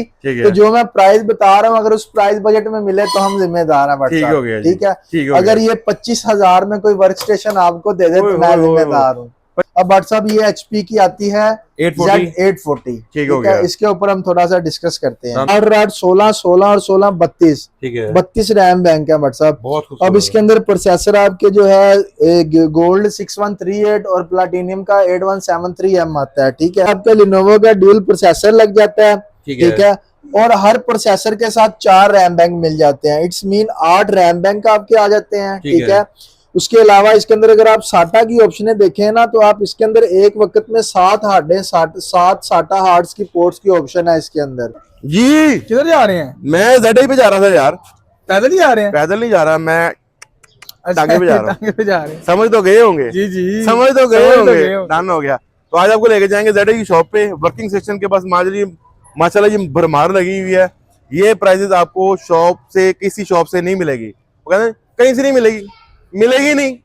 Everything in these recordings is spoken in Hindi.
ठीक है। तो जो मैं प्राइस बता रहा हूँ अगर उस प्राइस बजट में मिले तो हम जिम्मेदार हैं। ठीक हो गया, ठीक है। ठीक हो अगर गया। ये 25,000 में कोई वर्क स्टेशन आपको दे दे तो मैं जिम्मेदार हूँ। अब व्हाट्सअप ये HP की आती है 840। ठीक हो ठीक है। गया। इसके ऊपर हम थोड़ा सा डिस्कस करते हैं। 8 16 16 और 16 32 ठीक है। 32 रैम बैंक है व्हाट्सअप। बहुत अब इसके अंदर प्रोसेसर आपके जो है गोल्ड 6138 और प्लाटिनियम का 8173M आता है। ठीक है। आपका लिनोवो का ड्यूल प्रोसेसर लग जाता है। ठीक है। और हर प्रोसेसर के साथ 4 रैम बैंक मिल जाते हैं। इट्स मीन 8 रैम बैंक आपके आ जाते हैं। ठीक है। उसके अलावा इसके अंदर अगर आप साटा की ऑप्शनें देखें ना तो आप इसके अंदर एक वक्त में 7 हार्डें 7 साटा हार्ड्स की पोर्ट्स की ऑप्शन है इसके अंदर। जी किधर जा रहे हैं? मैं ZI पे जा रहा था यार। पैदल ही जा रहे हैं? पैदल नहीं जा रहा मैं, टांगे पे जा रहा हूँ। पे जा रहे हैं। समझ तो गए होंगे। जी जी समझ तो गए होंगे। डन हो गया। तो आज आपको लेके जाएंगे ZI की शॉप पे। वर्किंग सेक्शन के पास माशाल्लाह ये भरमार लगी हुई है। ये प्राइसेस आपको शॉप से किसी शॉप से नहीं मिलेगी। वो कहते हैं कहीं से नहीं मिलेगी, मिलेगी नहीं।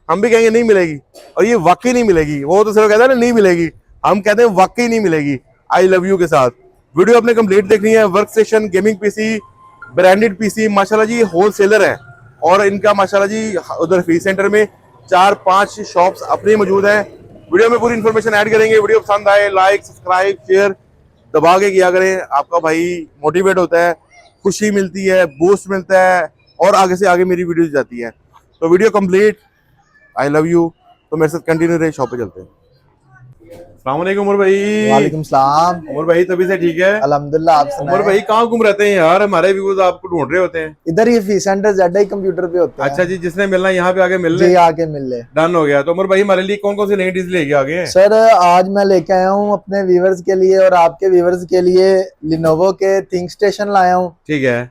हम भी कहेंगे नहीं मिलेगी और ये वाकई नहीं मिलेगी। वो तो सिर्फ कहता है ना नहीं मिलेगी, हम कहते हैं वाकई नहीं मिलेगी। आई लव यू के साथ वीडियो अपने कंप्लीट देखनी है। Work station gaming PC, branded PC, माशाल्लाह जी होलसेलर है और इनका माशाल्लाह जी उधर फीस सेंटर में 4-5 शॉप्स अपनी मौजूद हैं। वीडियो में पूरी इन्फॉर्मेशन ऐड करेंगे। वीडियो पसंद आए लाइक सब्सक्राइब शेयर दबा के किया करें। आपका भाई मोटिवेट होता है, खुशी मिलती है, बूस्ट मिलता है और आगे से आगे मेरी वीडियो जाती है। तो video complete, I love you. तो मेरे साथ कंटिन्यू रहे, शॉप पे चलते हैं। अस्सलाम वालेकुम उमर भाई। वालेकुम सलाम। उमर भाई तभी से ठीक है अल्हम्दुलिल्लाह। आप उमर भाई कहाँ घूम रहते हैं यार? हमारे व्यूअर्स आपको ढूंढ रहे होते हैं। इधर ही फीस सेंटर ZI कंप्यूटर पे होते हैं। अच्छा जी, जिसने मिलना यहाँ पे आके मिल ले। जी आके मिल ले। डन हो गया। तो उमर भाई हमारे लिए कौन कौन सी नई डिश लेके आ गए हैं? सर आज मैं लेके आया हूँ अपने व्यूवर्स के लिए और आपके व्यूवर्स के लिए लिनोवो के थिंक स्टेशन लाया हूँ। ठीक है।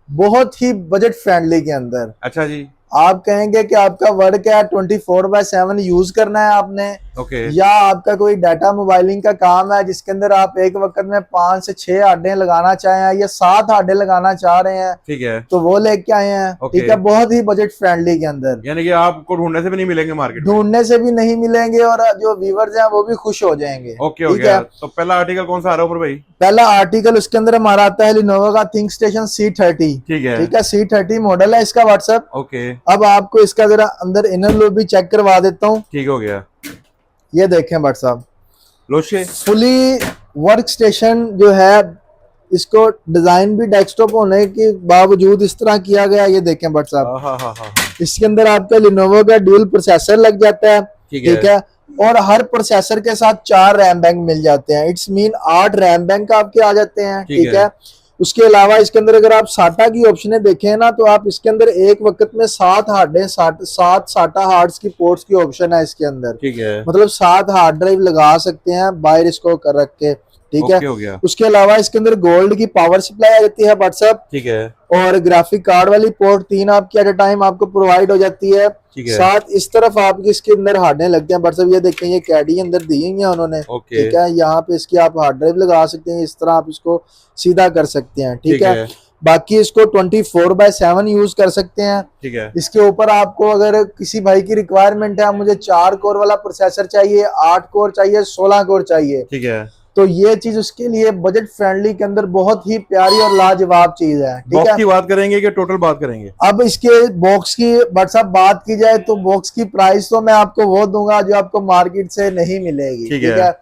बहुत ही बजट फ्रेंडली के अंदर। अच्छा जी। आप कहेंगे कि आपका वर्क है 24/7 यूज करना है आपने, या आपका कोई डाटा मोबाइलिंग का काम है जिसके अंदर आप एक वक्त में 5 से 6 आडे लगाना चाहें या 7 आडे लगाना चाह रहे हैं, ठीक है, तो वो लेके आए हैं। ठीक है। बहुत ही बजट फ्रेंडली के अंदर, यानी कि आपको ढूंढने से भी नहीं मिलेंगे मार्केट, ढूंढने से भी नहीं मिलेंगे और जो व्यूवर्स हैं वो भी खुश हो जाएंगे। ओके हो गया। तो पहला आर्टिकल कौन सा आ रहा है भाई? पहला आर्टिकल उसके अंदर हमारा आता है लिनोवो का थिंक स्टेशन C30। ठीक है। ठीक है। C30 मॉडल है इसका व्हाट्सएप। ओके। अब आपको इसका जरा अंदर इनर लुक भी चेक करवा देता हूँ। ठीक हो गया। ये देखें व्हाट्सएप लोशे फुली वर्क स्टेशन जो है, इसको डिजाइन भी डेस्कटॉप होने के बावजूद इस तरह किया गया। ये देखें व्हाट्सएप, इसके अंदर आपका लिनोवो का ड्यूल प्रोसेसर लग जाता है। ठीक है। और हर प्रोसेसर के साथ 4 रैम बैंक मिल जाते हैं। इट्स मीन 8 रैम बैंक आपके आ जाते हैं। ठीक है। उसके अलावा इसके अंदर अगर आप साटा की ऑप्शनें देखें ना तो आप इसके अंदर एक वक्त में 7 हार्डें 7 साटा हार्ड्स की पोर्ट्स की ऑप्शन है इसके अंदर। ठीक है। मतलब 7 हार्ड ड्राइव लगा सकते हैं बाहर इसको कर रख के। ठीक है। हो गया। उसके अलावा इसके अंदर गोल्ड की पावर सप्लाई आ जाती है व्हाट्सएप। ठीक है। और ग्राफिक कार्ड वाली पोर्ट 3 आपकी एट अ टाइम आपको प्रोवाइड हो जाती है। साथ इस तरफ आपकी इसके अंदर हार्डें लगते हैं व्हाट्सएप। ये देखें ये कैडी अंदर दी हुई है उन्होंने। ठीक है। यहाँ पे इसकी आप हार्ड ड्राइव लगा सकते हैं, इस तरह आप इसको सीधा कर सकते हैं। ठीक है। बाकी इसको 24/7 यूज कर सकते हैं। ठीक है। इसके ऊपर आपको अगर किसी भाई की रिक्वायरमेंट है, मुझे 4 कोर वाला प्रोसेसर चाहिए, 8 कोर चाहिए, 16 कोर चाहिए, ठीक है, तो ये चीज उसके लिए बजट फ्रेंडली के अंदर बहुत ही प्यारी और लाजवाब चीज है। ठीक है। की बात करेंगे कि टोटल बात करेंगे? अब इसके बॉक्स की व्हाट्सएप बात की जाए तो बॉक्स की प्राइस तो मैं आपको वो दूंगा जो आपको मार्केट से नहीं मिलेगी। ठीक है।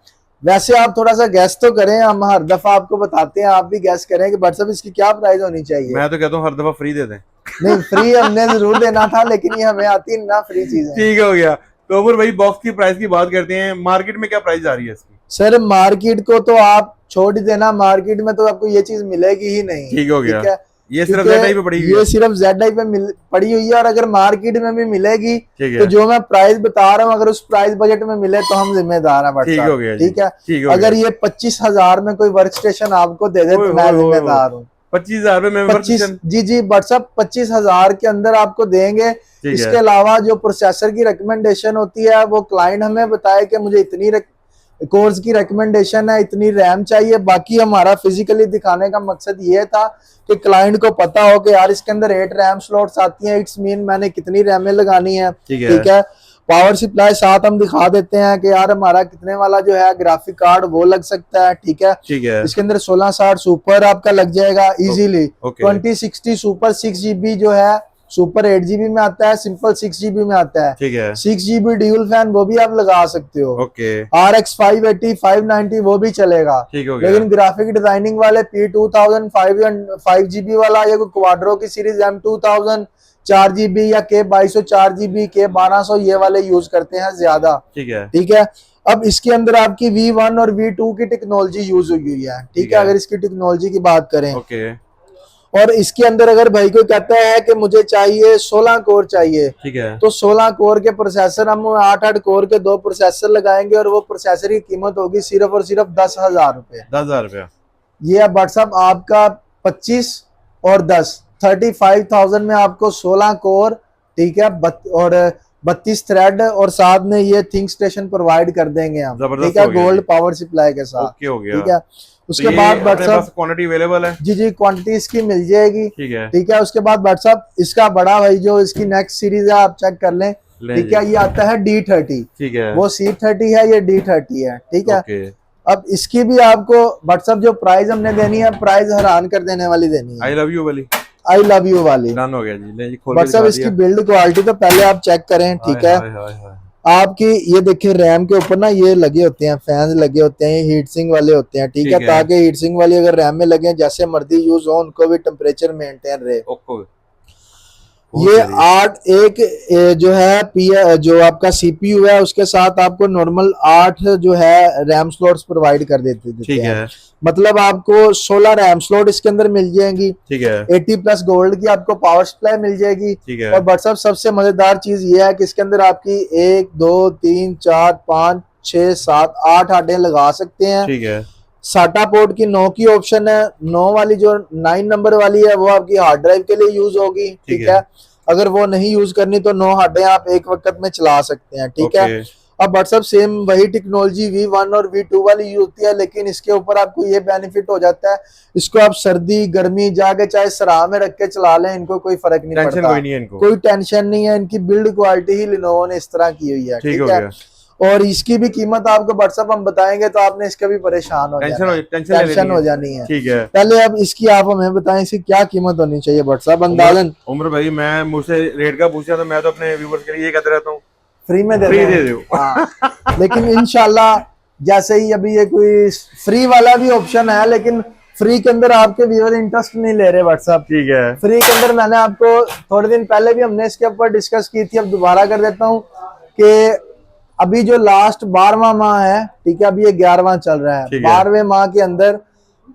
वैसे आप थोड़ा सा गैस तो करें, हम हर दफा आपको बताते हैं, आप भी गैस करें कि व्हाट्सएप इसकी क्या प्राइस होनी चाहिए। मैं तो कहता हूँ हर दफा फ्री दे दें। नहीं, फ्री हमने जरूर देना था लेकिन ये हमें आती ना फ्री चीज है। ठीक हो गया। तो उमर भाई बॉक्स की प्राइस की बात करते हैं, मार्केट में क्या प्राइस आ रही है इसकी? सर मार्केट को तो आप छोड़ ही देना, मार्केट में तो आपको ये चीज मिलेगी ही नहीं। ठीक हो गया। ठीक है। ये सिर्फ ZI पे पड़ी हुई है। ये सिर्फ ZI पे पड़ी हुई है और अगर मार्केट में भी मिलेगी तो जो मैं प्राइस बता रहा हूँ अगर उस प्राइस बजट में मिले तो हम जिम्मेदार हैं। ठीक हो गया। ठीक है। अगर ये 25,000 में कोई वर्क स्टेशन आपको दे दे तो मैं जिम्मेदार हूँ। 25,000 में 25 जी व्हाट्सएप 25,000 के अंदर आपको देंगे। इसके अलावा जो प्रोसेसर की रिकमेंडेशन होती है वो क्लाइंट हमें बताए कि मुझे इतनी कोर्स की रिकमेंडेशन है, इतनी रैम चाहिए। बाकी हमारा फिजिकली दिखाने का मकसद ये था कि क्लाइंट को पता हो कि यार इसके अंदर 8 रैम स्लॉट्स आती हैं, इट्स मीन मैंने कितनी रैमें लगानी है। ठीक है। पावर सप्लाई साथ हम दिखा देते हैं कि यार हमारा कितने वाला जो है ग्राफिक कार्ड वो लग सकता है, ठीक है। ठीक है। इसके अंदर 1660 सुपर आपका लग जाएगा इजीली। 2060 सुपर 6GB जो है, सुपर 8GB में आता है, सिंपल 6GB में आता है। ठीक है। 6GB ड्यूल फैन वो भी आप लगा सकते हो। ओके। RX 580 590 वो भी चलेगा। ठीक हो गया। लेकिन ग्राफिक डिजाइनिंग वाले P2000 5GB वाला या कोई क्वाड्रो की सीरीज M2000 4GB या K2200 4GB K1200 ये वाले यूज करते हैं ज्यादा। ठीक है। ठीक है। अब इसके अंदर आपकी V1 और V2 की टेक्नोलॉजी यूज हुई है, ठीक है। अगर इसकी टेक्नोलॉजी की बात करें, ओके। और इसके अंदर अगर भाई कोई कहता है कि मुझे चाहिए 16 कोर चाहिए, ठीक है, तो 16 कोर के प्रोसेसर हम 8 कोर के 2 प्रोसेसर लगाएंगे और वो प्रोसेसर की कीमत होगी सिर्फ और सिर्फ 10,000 रुपए। 10,000 रुपया। ये अब व्हाट्सअप आपका 25 और 10 35,000 में आपको 16 कोर, ठीक है, और 32 थ्रेड और साथ में ये थिंक स्टेशन प्रोवाइड कर देंगे हम, ठीक है, गोल्ड पावर सप्लाई के साथ। ओके हो गया। ठीक है। उसके बाद व्हाट्सअप क्वांटिटी अवेलेबल है। जी क्वांटिटी इसकी मिल जाएगी। ठीक है। ठीक है। उसके बाद व्हाट्सअप इसका बड़ा भाई जो इसकी नेक्स्ट सीरीज है आप चेक कर लें, ठीक है। ये आता है D30। ठीक है। वो C30 है, ये D30 है, ठीक है। अब इसकी भी आपको व्हाट्सअप जो प्राइस हमने देनी है, प्राइस हैरान कर देने वाली देनी है। आई लव यू वाली। आई लव यू वाली डन हो गया जी। व्हाट्सअप इसकी बिल्ड क्वालिटी तो पहले आप चेक करें, ठीक है। आपकी ये देखिए रैम के ऊपर ना ये लगे होते हैं, फैंस लगे होते हैं, ये हीट सिंक वाले होते हैं, ठीक है, ताकि हीट सिंक वाली अगर रैम में लगे जैसे मर्जी यूज हो उनको भी टेम्परेचर मेंटेन रहे। ये 8 एक जो है जो आपका CPU है उसके साथ आपको नॉर्मल 8 जो है रैम स्लॉट्स प्रोवाइड कर देते हैं। मतलब आपको 16 रैम स्लॉट इसके अंदर मिल जाएंगी। ठीक है। 80+ गोल्ड की आपको पावर सप्लाई मिल जाएगी। ठीक है। और व्हाट्सएप सबसे मजेदार चीज ये है कि इसके अंदर आपकी 1 2 3 4 5 6 7 8 हार्डें लगा सकते हैं। ठीक है। साटा पोर्ट की 9 की ऑप्शन है। 9 वाली जो 9 नंबर वाली है वो आपकी हार्ड ड्राइव के लिए यूज होगी। ठीक है। अगर वो नहीं यूज करनी तो 9 हार्डें आप एक वक्त में चला सकते हैं। ठीक है। अब व्हाट्सएप सेम वही टेक्नोलॉजी V1 और V2 वाली यूज होती है, लेकिन इसके ऊपर आपको ये बेनिफिट हो जाता है, इसको आप सर्दी गर्मी जाके चाहे सराह में रख के चला लें, इनको कोई फर्क नहीं पड़ता, कोई टेंशन नहीं है। इनकी बिल्ड क्वालिटी ही लिनोवो ने इस तरह की हुई है। ठीक है। और इसकी भी कीमत आपको व्हाट्सएप हम बताएंगे तो आपने इसका भी परेशान हो टेंशन हो जानी है। ठीक है। पहले अब इसकी आप हमें बताएं इसकी क्या कीमत होनी चाहिए व्हाट्सएप अंदाजन। उम्र भाई मैं मुझसे रेट का पूछा तो मैं तो अपने व्यूअर्स के लिए ये कहता रहता हूँ फ्री में दे दो। हाँ। लेकिन इंशाल्लाह जैसे ही अभी ये कोई फ्री वाला भी ऑप्शन है, लेकिन फ्री के अंदर आपके व्यूअर इंटरेस्ट नहीं ले रहे व्हाट्सएप। ठीक है। फ्री के अंदर मैंने आपको थोड़े दिन पहले भी हमने इसके ऊपर डिस्कस की थी, अब दोबारा कर देता हूँ कि अभी जो लास्ट 12वां माह है, ठीक है, अभी ये 11वां चल रहा है। 12वें माह के अंदर,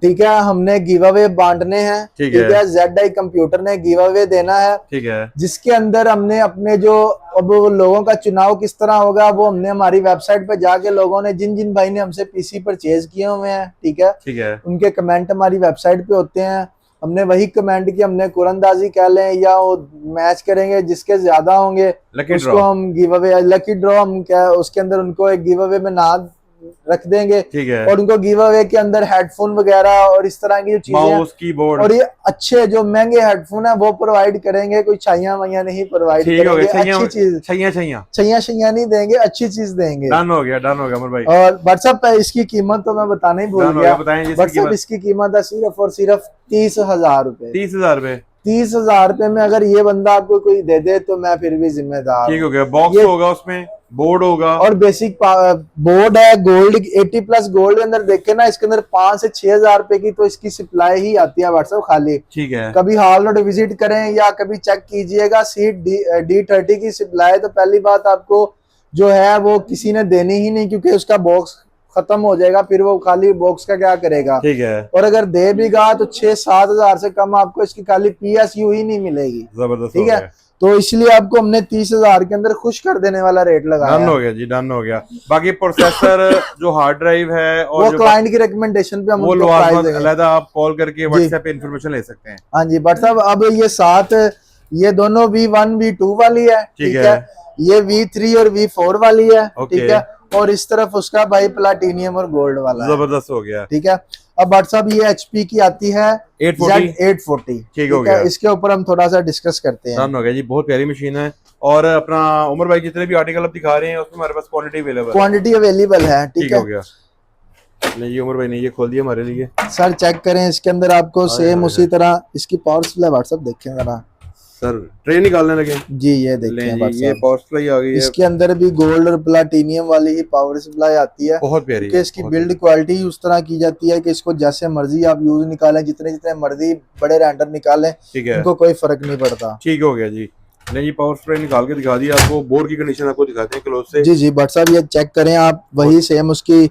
ठीक है, हमने गिव अवे बांटने हैं। ठीक है। ZI कंप्यूटर ने गिव अवे देना है। ठीक है। जिसके अंदर हमने अपने जो अब लोगों का चुनाव किस तरह होगा वो हमने हमारी वेबसाइट पे जाके लोगों ने जिन भाई ने हमसे PC परचेज किए हुए हैं, ठीक है, उनके कमेंट हमारी वेबसाइट पे होते हैं। हमने वही कमेंट की हमने कुरंदाजी कह लें या वो मैच करेंगे, जिसके ज्यादा होंगे उसको हम गिव अवे लकी ड्रॉ हम क्या उसके अंदर उनको एक गिव अवे में नाम रख देंगे। ठीक है। और उनको गिव अवे के अंदर हेडफोन वगैरह और इस तरह की जो चीजें कीबोर्ड और ये अच्छे जो महंगे हेडफोन है वो प्रोवाइड करेंगे, कोई छैया वैया नहीं प्रोवाइड करेंगे। अच्छी चीज छैया नहीं देंगे, अच्छी चीज देंगे। डन हो गया अमर भाई। और व्हाट्सएप पे इसकी कीमत तो मैं बताना ही भूल गया। व्हाट्सएप इसकी कीमत है सिर्फ और सिर्फ 30,000 रुपए। 30,000 रुपए। 30,000 रुपए में अगर ये बंदा आपको कोई दे दे तो मैं फिर भी जिम्मेदार। ठीक हो गया। बॉक्स होगा, उसमें बोर्ड होगा और बेसिक बोर्ड है। गोल्ड 80+ गोल्ड के अंदर देखे ना, इसके अंदर 5 से 6,000 रुपए की तो इसकी सप्लाई ही आती है व्हाट्सएप खाली। ठीक है। कभी हॉल नोट विजिट करें या कभी चेक कीजिएगा सीट D30 की सप्लाई तो पहली बात आपको जो है वो किसी ने देनी ही नहीं, क्योंकि उसका बॉक्स खत्म हो जाएगा, फिर वो खाली बॉक्स का क्या करेगा। ठीक है। और अगर दे भी गा तो 6-7 हजार से कम आपको इसकी खाली PSU ही नहीं मिलेगी। जबरदस्त। ठीक है। तो इसलिए आपको हमने 30,000 के अंदर खुश कर देने वाला रेट लगाया। डन हो गया जी, डन हो गया। बाकी प्रोसेसर जो हार्ड ड्राइव है और वो क्लाइंट की रिकमेंडेशन पे हम वो अलग आप कॉल करके व्हाट्सएप पे इंफॉर्मेशन ले सकते हैं। हाँ जी व्हाट्सएप। अब ये साथ ये दोनों V1 V2 वाली है। ठीक है। ये V3 और V4 वाली है। ठीक है। और इस तरफ उसका भाई प्लाटिनियम और गोल्ड वाला है। जबरदस्त हो गया। ठीक है। अब व्हाट्सएप ये HP की आती है 840। ठीक हो गया। इसके ऊपर हम थोड़ा सा डिस्कस करते हैं। हो गया जी, बहुत प्यारी मशीन है। और अपना उमर भाई जितने भी आर्टिकल आप दिखा रहे हैं उसमें हमारे पास क्वांटिटी अवेलेबल है। क्वांटिटी अवेलेबल है, ठीक है। हो गया। नहीं जी उमर भाई ने ये खोल दिया हमारे लिए। सर चेक करें, इसके अंदर आपको सेम उसी तरह इसकी पावर सप्लाई व्हाट्सएप देखें जरा सर, ट्रे निकालने लगे जी, ये देखें ये पावर सप्लाई आ गई है। इसके अंदर भी गोल्ड और प्लाटिनियम वाली ही पावर सप्लाई आती है, बहुत प्यारी क्योंकि इसकी बिल्ड क्वालिटी उस तरह की जाती है कि इसको जैसे मर्जी आप यूज निकालें, जितने जितने मर्जी बड़े रेंडर निकालें, ठीक है, इनको कोई फर्क नहीं पड़ता। ठीक हो गया जी। नहीं ये पावर सप्लाई निकाल के दिखा दिया आपको, बोर्ड की कंडीशन आपको दिखाते हैं क्लोज से। जी जी बट साहब ये चेक करें आप, वही सेम उसकी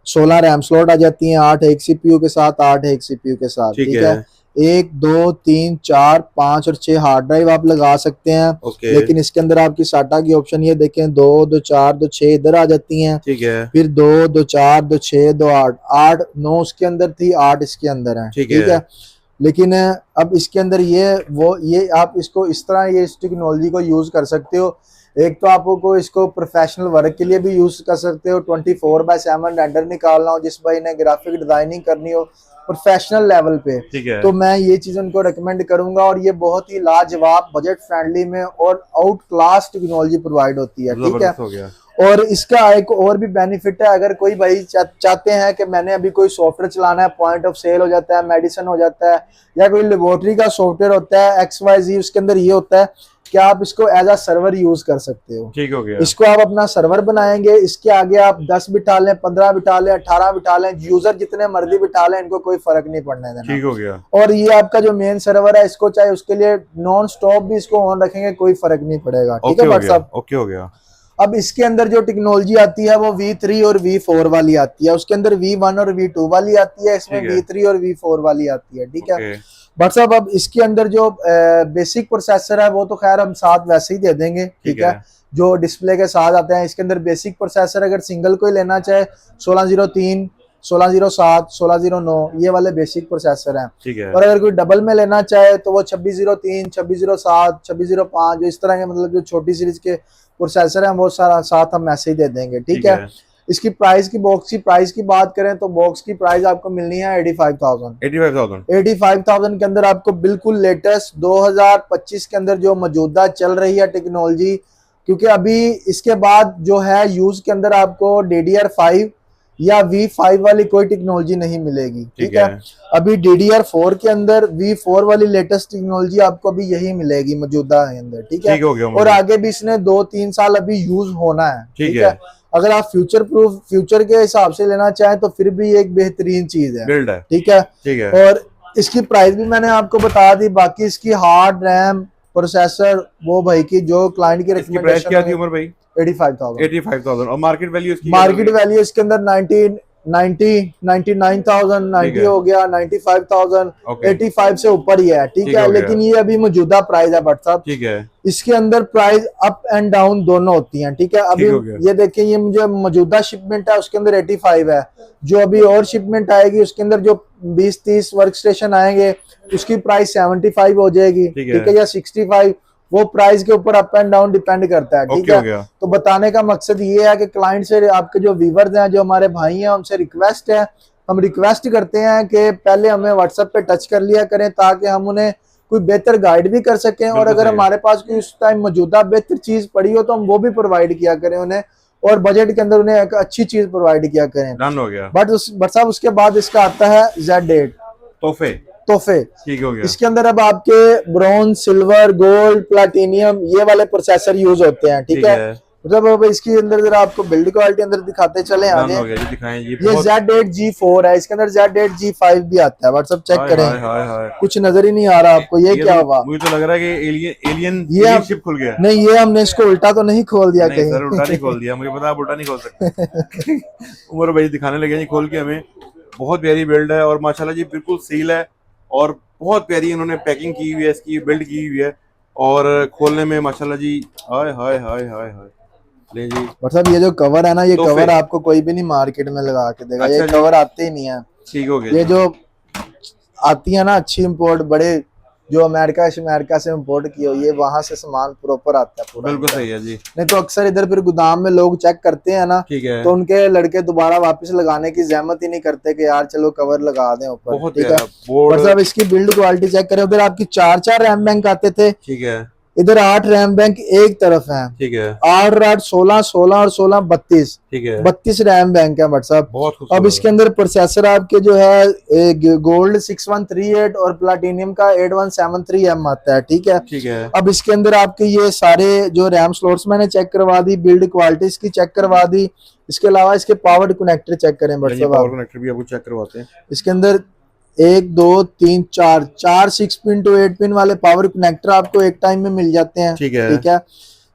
16 रैम स्लॉट आ जाती हैं, 8 एक सीपीयू के साथ, 8 एक सीपीयू के साथ, ठीक है। 1 2 3 4 5 और 6 हार्ड ड्राइव आप लगा सकते हैं, लेकिन इसके अंदर आपकी साटा की ऑप्शन ये देखें 2 2 4 2 6 इधर आ जाती हैं, ठीक है। फिर 2 2 4 2 6 2 8 8 9 उसके अंदर थी, 8 इसके अंदर है, ठीक है। लेकिन अब इसके अंदर ये आप इसको इस तरह ये इस टेक्नोलॉजी को यूज कर सकते हो। एक तो आपको इसको प्रोफेशनल वर्क के लिए भी यूज कर सकते हो, 24/7 रेंडर निकालना हो, जिस भाई ने ग्राफिक डिजाइनिंग करनी हो प्रोफेशनल लेवल पे, तो मैं ये चीज उनको रिकमेंड करूंगा। और ये बहुत ही लाजवाब बजट फ्रेंडली में और आउट क्लास टेक्नोलॉजी प्रोवाइड होती है, ठीक है। और इसका एक और भी बेनिफिट है, अगर कोई भाई चाहते हैं कि मैंने अभी कोई सॉफ्टवेयर चलाना है, पॉइंट ऑफ सेल हो जाता है, मेडिसिन हो जाता है, या कोई लेबोरेटरी का सॉफ्टवेयर होता है XYZ, उसके अंदर ये होता है कि आप इसको एज अ सर्वर यूज कर सकते हो, ठीक हो गया। इसको आप अपना सर्वर बनाएंगे, इसके आगे आप 10 बिठा लें, 15 बिठा लें, 18 बिठा लें, यूजर जितने मर्जी बिठा लें, इनको कोई फर्क नहीं पड़ने देना, ठीक हो गया। और ये आपका जो मेन सर्वर है, इसको चाहे उसके लिए नॉन स्टॉप भी इसको ऑन रखेंगे, कोई फर्क नहीं पड़ेगा, ठीक है भाई साहब। ओके हो गया। अब इसके अंदर जो टेक्नोलॉजी आती है वो V3 और V4 वाली आती है, उसके अंदर V1 और V2 वाली आती है, इसमें V3 और V4 वाली आती है, ठीक है। बट साहब अब इसके अंदर जो बेसिक प्रोसेसर है वो तो खैर हम साथ वैसे ही दे देंगे, ठीक है, जो डिस्प्ले के साथ आते हैं। इसके अंदर बेसिक प्रोसेसर अगर सिंगल कोई लेना चाहे 1603 1607 1609 ये वाले बेसिक प्रोसेसर हैं, ठीक है। और अगर कोई डबल में लेना चाहे तो वो 2603 2607 2605 जो इस तरह के मतलब जो छोटी सीरीज के प्रोसेसर हैं वो सारा साथ हम ऐसे ही दे देंगे, ठीक है। इसकी प्राइस की बॉक्स की प्राइस की बात करें तो बॉक्स की प्राइस आपको मिलनी है 85,000 के अंदर आपको बिल्कुल लेटेस्ट 2025 के अंदर जो मौजूदा चल रही है टेक्नोलॉजी, क्योंकि अभी इसके बाद जो है यूज के अंदर आपको DDR5 या V5 वाली कोई टेक्नोलॉजी नहीं मिलेगी, ठीक है। अभी DDR4 के अंदर V4 वाली लेटेस्ट टेक्नोलॉजी आपको अभी यही मिलेगी मौजूदा के अंदर, ठीक है। और आगे भी इसने 2-3 साल अभी यूज होना है, ठीक है। अगर आप फ्यूचर प्रूफ फ्यूचर के हिसाब से लेना चाहें तो फिर भी एक बेहतरीन चीज है, ठीक है, ठीक है। और इसकी प्राइस भी मैंने आपको बता दी, बाकी इसकी हार्ड रैम प्रोसेसर वो भाई की जो क्लाइंट की रिकमेंडेशन क्या थी उमर भाई 85,000 और मार्केट वैल्यू इसके अंदर 99,000 हो गया, 95,000 85 से ऊपर ही है, ठीक है। लेकिन ये अभी मौजूदा प्राइस है बट साहब, ठीक है। इसके अंदर प्राइस अप एंड डाउन दोनों होती हैं, ठीक है। अभी ये देखें ये मुझे मौजूदा शिपमेंट है उसके अंदर 85 है, जो अभी और शिपमेंट आएगी उसके अंदर जो 20-30 वर्क स्टेशन आएंगे उसकी प्राइस 75 हो जाएगी, ठीक है, या 65, वो प्राइस के ऊपर अप एंड डाउन डिपेंड करता है, ठीक है। तो बताने का मकसद ये है कि क्लाइंट से आपके जो व्यूवर्स हैं, जो हमारे भाई हैं, उनसे रिक्वेस्ट है, हम रिक्वेस्ट करते हैं कि पहले हमें व्हाट्सएप पे टच कर लिया करें ताकि हम उन्हें कोई बेहतर गाइड भी कर सकें, और अगर हमारे पास कोई उस टाइम मौजूदा बेहतर चीज पड़ी हो तो हम वो भी प्रोवाइड किया करें उन्हें, और बजट के अंदर उन्हें एक अच्छी चीज प्रोवाइड किया करें। डन हो गया। बट साहब उसके बाद इसका आता है Z8 तोहफे, ठीक हो गया। इसके अंदर अब आपके ब्रॉन्ज, सिल्वर, गोल्ड, प्लैटिनियम ये वाले प्रोसेसर यूज होते हैं, ठीक है। मतलब अब इसके अंदर जरा आपको बिल्ड क्वालिटी अंदर दिखाते चले आगे, ये Z8 G4 है, इसके अंदर Z8 G5 भी आता है। व्हाट्सएप चेक करें, कुछ नजर ही नहीं आ रहा आपको, ये क्या हुआ? मुझे तो लग रहा है कि एलियन शिप खुल गया। नहीं, ये हमने इसको उल्टा तो नहीं खोल दिया कहीं? सर उल्टा नहीं खोल दिया, मुझे पता आप उल्टा नहीं खोल सकते। उमर भाई दिखाने लगे जी खोल के हमें, बहुत प्यारी बिल्ड है और माशाल्लाह जी बिल्कुल सील है और बहुत प्यारी इन्होंने पैकिंग की हुई है, इसकी बिल्ड की हुई है, और खोलने में माशाल्लाह जी हाय हाय हाय हाय हाय। ले जी मतलब ये जो कवर है ना, ये कवर आपको कोई भी नहीं मार्केट में लगा के देगा, ये कवर आते ही नहीं है, ठीक हो गया। ये जो आती है ना अच्छी इंपोर्ट, बड़े जो अमेरिका से इंपोर्ट की हो, ये वहां से सामान प्रॉपर आता है पूरा, बिल्कुल सही है जी। नहीं तो अक्सर इधर फिर गोदाम में लोग चेक करते हैं ना, ठीक है, तो उनके लड़के दोबारा वापस लगाने की जहमत ही नहीं करते कि यार चलो कवर लगा दें ऊपर, ठीक है। मतलब इसकी बिल्ड क्वालिटी चेक करें, उधर आपकी 4 रैम बैंक आते थे, ठीक है, इधर 8 रैम बैंक एक तरफ है, ठीक है, 8 और 8 16, 16 और 16 32, ठीक है, 32 रैम बैंक है बट साहब। बहुत अब खूबसूरत। इसके अंदर प्रोसेसर आपके जो है गोल्ड 6138 और प्लाटिनियम का 8173M आता है, ठीक है। ठीक है, अब इसके अंदर आपके ये सारे जो रैम स्लॉट्स मैंने चेक करवा दी, बिल्ड क्वालिटी इसकी चेक करवा दी। इसके अलावा इसके पावर कनेक्टर चेक करें बट साहब, पावर कनेक्टर भी आपको चेक करवाते हैं। इसके अंदर 1 2 3 4 6 पिन टू 8 पिन वाले पावर कनेक्टर आपको एक टाइम में मिल जाते हैं, ठीक है, ठीक है,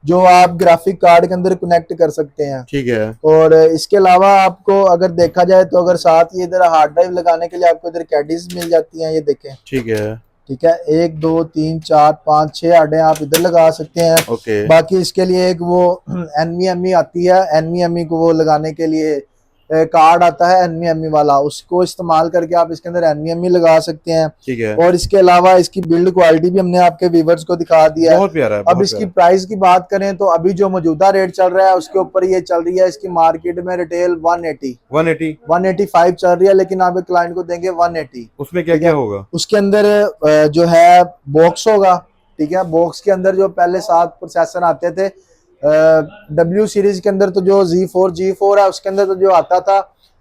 जो आप ग्राफिक कार्ड के अंदर कनेक्ट कर सकते हैं। ठीक है, और इसके अलावा आपको अगर देखा जाए तो अगर साथ ही इधर हार्ड ड्राइव लगाने के लिए आपको इधर कैडीज मिल जाती हैं, ये देखें, ठीक है, ठीक है। 1 2 3 4 5 6 आडे आप इधर लगा सकते हैं। ओके, बाकी इसके लिए एक वो NVMe आती है, NVMe को वो लगाने के लिए कार्ड आता है NVMe वाला, उसको इस्तेमाल करके आप इसके अंदर NVMe लगा सकते हैं। ठीक है, और इसके अलावा इसकी बिल्ड क्वालिटी भी हमने आपके व्यूअर्स को दिखा दिया है। बहुत प्यारा है। अब इसकी प्राइस की बात करें तो अभी जो मौजूदा रेट चल रहा है उसके ऊपर ये चल रही है इसकी मार्केट में रिटेल 185 चल रही है, लेकिन आप एक क्लाइंट को देंगे 180। उसमें क्या क्या होगा? उसके अंदर जो है बॉक्स होगा, ठीक है। बॉक्स के अंदर जो पहले 7 प्रोसेसर आते थे W सीरीज के अंदर, तो जो G4 है उसके अंदर तो जो आता था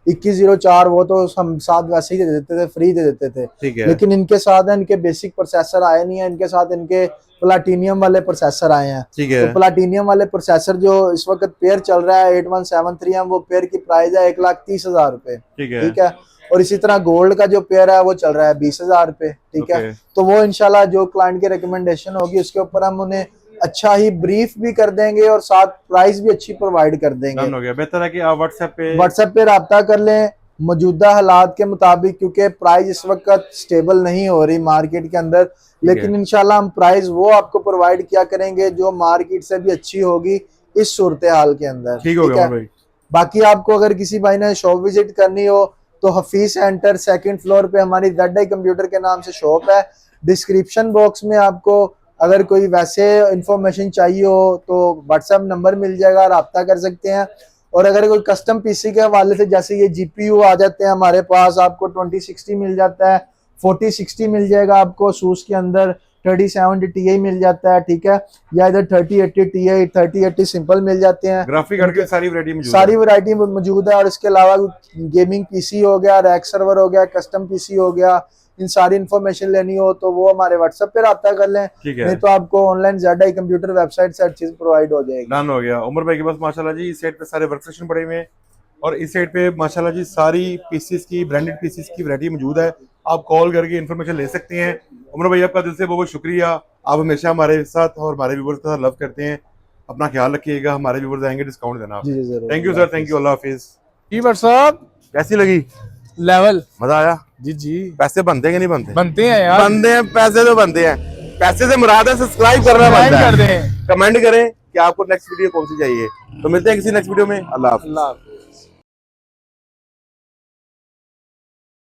2104, वो तो हम साथ वैसे ही दे देते थे, फ्री दे देते थे, ठीक है, लेकिन इनके साथ है इनके बेसिक प्रोसेसर आए नहीं है, इनके साथ इनके प्लाटिनियम वाले प्रोसेसर आए हैं। ठीक है, तो प्लाटिनियम वाले प्रोसेसर जो इस वक्त पेयर चल रहा है 8173M, वो पेयर की प्राइस है 1,30,000 रुपए, ठीक है, ठीक है। और इसी तरह गोल्ड का जो पेयर है वो चल रहा है 20,000 रुपए, ठीक है। तो वो इंशाल्लाह जो क्लाइंट की रिकमेंडेशन होगी उसके ऊपर हम उन्हें अच्छा ही ब्रीफ भी कर देंगे और साथ प्राइस भी अच्छी प्रोवाइड कर देंगे। हो गया। बेहतर है कि आप व्हाट्सएप पे राब्ता कर लें मौजूदा हालात के मुताबिक, क्योंकि प्राइस इस वक्त स्टेबल नहीं हो रही मार्केट के अंदर, लेकिन इंशाल्लाह हम प्राइस वो आपको प्रोवाइड किया करेंगे जो मार्केट से भी अच्छी होगी इस सूरत हाल के अंदर, ठीक है भाई। बाकी आपको अगर किसी भाई ने शॉप विजिट करनी हो तो हफीज सेंटर 2nd फ्लोर पे हमारी ZI कंप्यूटर के नाम से शॉप है। डिस्क्रिप्शन बॉक्स में आपको अगर कोई वैसे इंफॉर्मेशन चाहिए हो तो व्हाट्सएप नंबर मिल जाएगा, रब्ता कर सकते हैं। और अगर कोई कस्टम पीसी के हवाले से, जैसे ये GPU आ जाते हैं हमारे पास, आपको 2060 मिल जाता है, 4060 मिल जाएगा आपको सूस के अंदर, 3070 Ti मिल जाता है, ठीक है, या इधर 3080 Ti 3080 सिंपल मिल जाते हैं। ग्राफिक कार्ड की सारी वैरायटी मौजूद है। और इसके अलावा गेमिंग पीसी हो गया, रैक सर्वर हो गया, कस्टम पीसी हो गया, इन सारी इन्फॉर्मेशन लेनी हो तो वो हमारे व्हाट्सएप पे राब्ता कर लें, नहीं तो आपको ऑनलाइन ZI कंप्यूटर वेबसाइट से हर चीज प्रोवाइड हो जाएगी। डन हो गया। उमर भाई के पास माशाल्लाह जी इस साइड पे सारे वर्कस्टेशन पड़े हुए हैं और इस साइड पे माशाल्लाह जी सारी पीसीस की, ब्रांडेड पीसीस की वैरायटी मौजूद है। आप कॉल करके इन्फॉर्मेशन ले सकते हैं। उमर भाई आपका दिल से बहुत शुक्रिया, आप हमेशा हमारे साथ और हमारे व्यूअर्स के साथ लव करते हैं। अपना ख्याल रखिएगा, हमारे व्यूअर्स आएंगे डिस्काउंट देना। Thank you sir, thank you, अल्लाह हाफिज। जी साहब, कैसी लगी? लेवल मजा आया? जी पैसे बनते हैं कि नहीं बनते? बनते हैं यार, बनते हैं, पैसे तो बनते हैं। पैसे से मुराद है सब्सक्राइब करना बनता है। कर दें, कमेंट करें कि आपको नेक्स्ट वीडियो कौन सी चाहिए। तो मिलते हैं किसी नेक्स्ट वीडियो में। अल्लाह हाफिज। अल्लाह हाफिज।